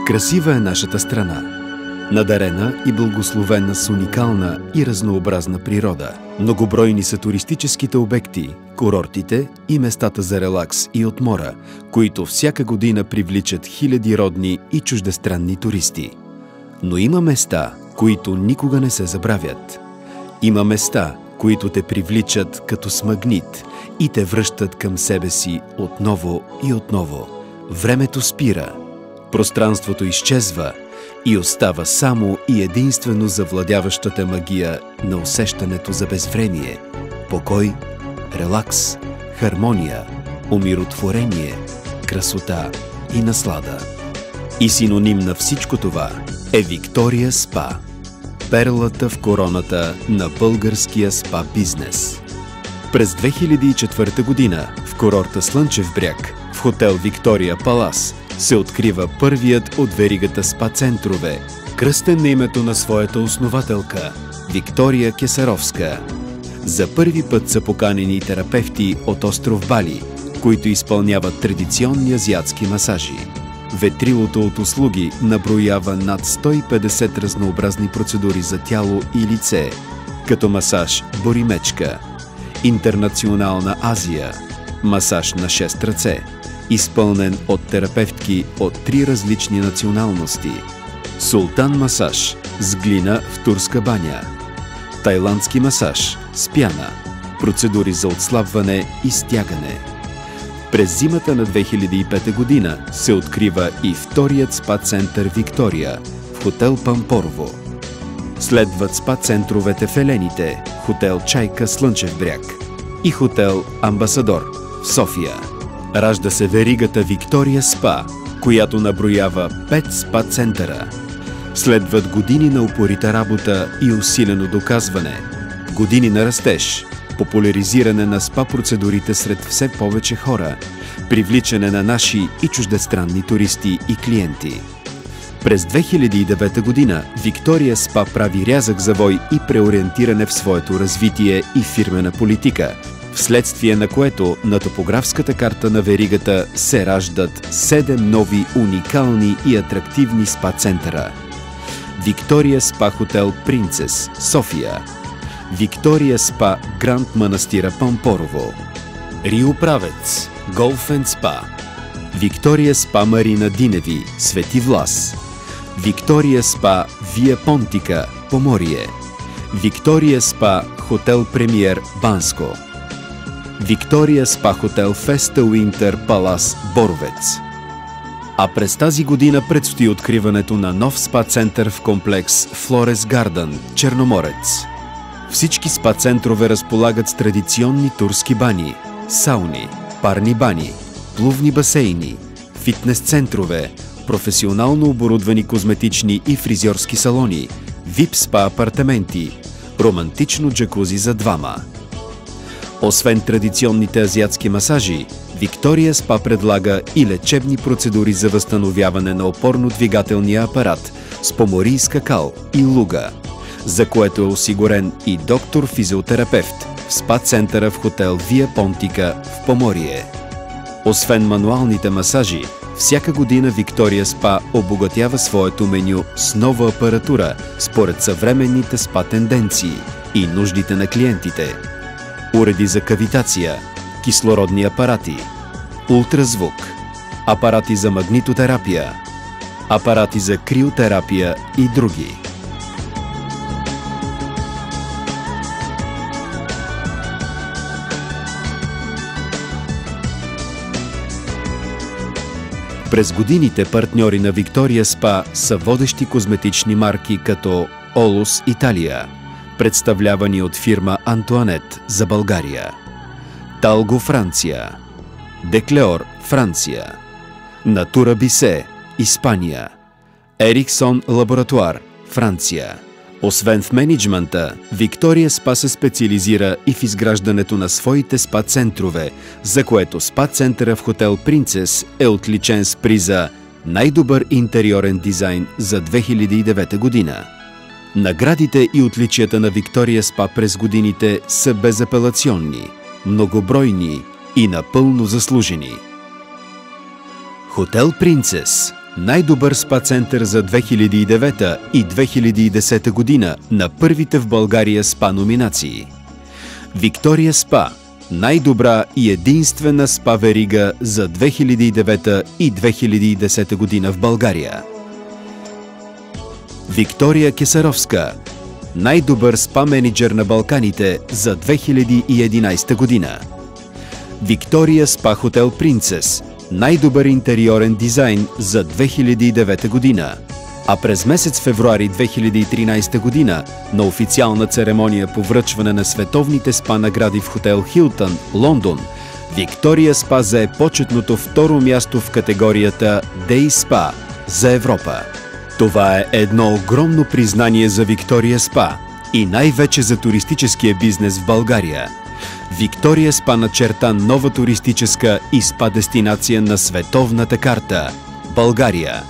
Красива е нашата страна, надарена и благословена с уникална и разнообразна природа. Многобройни са туристическите обекти, курортите и местата за релакс и отмора, които всяка година привличат хиляди родни и чуждестранни туристи. Но има места, които никога не се забравят. Има места, които те привличат като с магнит и те връщат към себе си отново и отново. Времето спира, пространството изчезва и остава само и единствено завладяващата магия на усещането за безвремие, покой, релакс, хармония, умиротворение, красота и наслада. И синоним на всичко това е Виктория Спа, перлата в короната на българския спа бизнес. През 2004 година в курорта Слънчев бряг, в хотел Виктория Палас, се открива първият от веригата спа-центрове, кръстен на името на своята основателка Виктория Кесаровска. За първи път са поканени терапевти от остров Бали, които изпълняват традиционни азиатски масажи. Ветрилото от услуги наброява над 150 разнообразни процедури за тяло и лице, като масаж боримечка, интернационална Азия, масаж на 6 ръце, изпълнен от терапевтки от 3 различни националности, султан масаж с глина в турска баня, тайландски масаж с пяна, процедури за отслабване и стягане. През зимата на 2005 година се открива и вторият спа-център Виктория в хотел Пампорово. Следват спа-центровете в Елените, хотел Чайка Слънчев бряг и хотел Амбасадор в София. Ражда се веригата Виктория Спа, която наброява 5 спа-центъра. Следват години на упорита работа и усилено доказване, години на растеж, популяризиране на спа-процедурите сред все повече хора, привличане на наши и чуждестранни туристи и клиенти. През 2009 година Виктория Спа прави рязък завой и преориентиране в своето развитие и фирмена политика, вследствие на което на топографската карта на веригата се раждат 7 нови уникални и атрактивни спа-центъра. Виктория Спа хотел Принцес, София, Виктория Спа Гранд Манастира Пампорово, Рио Правец, Голф енд Спа, Виктория Спа Марина Диневи, Свети Влас, Виктория Спа Вия Понтика, Поморие, Виктория Спа Хотел Премиер Банско, Виктория Спа Хотел Феста Уинтер Палас Боровец. А през тази година предстои откриването на нов спа-център в комплекс Флорес Гардън, Черноморец. Всички спа-центрове разполагат с традиционни турски бани, сауни, парни бани, плувни басейни, фитнес-центрове, професионално оборудвани козметични и фризьорски салони, VIP спа апартаменти, романтично джакузи за двама. Освен традиционните азиатски масажи, Виктория Спа предлага и лечебни процедури за възстановяване на опорно-двигателния апарат с поморийска кал и луга, за което е осигурен и доктор-физиотерапевт в спа-центъра в хотел Вия Понтика в Поморие. Освен мануалните масажи, всяка година Виктория Спа обогатява своето меню с нова апаратура според съвременните спа тенденции и нуждите на клиентите. Уреди за кавитация, кислородни апарати, ултразвук, апарати за магнитотерапия, апарати за криотерапия и други. През годините партньори на Виктория Спа са водещи козметични марки като Олус Италия, представлявани от фирма Антуанет за България, Талго Франция, Деклеор Франция, Натура Бисе Испания, Ериксон Лаборатуар Франция. Освен в мениджмънта, Виктория Спа се специализира и в изграждането на своите спа-центрове, за което спа-центъра в хотел Принцес е отличен с приза «Най-добър интериорен дизайн» за 2009 година. Наградите и отличията на Виктория Спа през годините са безапелационни, многобройни и напълно заслужени. Хотел Принцес най-добър спа център за 2009 и 2010 година на първите в България спа номинации. Виктория Спа – най-добра и единствена спа верига за 2009 и 2010 година в България. Виктория Кесаровска – най-добър спа менеджер на Балканите за 2011 година. Виктория Спа Хотел Принцес – най-добър интериорен дизайн за 2009 година. А през месец февруари 2013 година на официална церемония по връчване на световните спа награди в хотел Хилтън, Лондон, Виктория Спа зае почетното второ място в категорията Day Spa за Европа. Това е едно огромно признание за Виктория Спа и най-вече за туристическия бизнес в България. Виктория Спа начерта нова туристическа и спа дестинация на световната карта – България.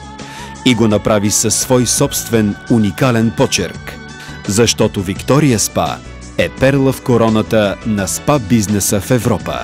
И го направи със свой собствен уникален почерк. Защото Виктория Спа е перла в короната на спа бизнеса в Европа.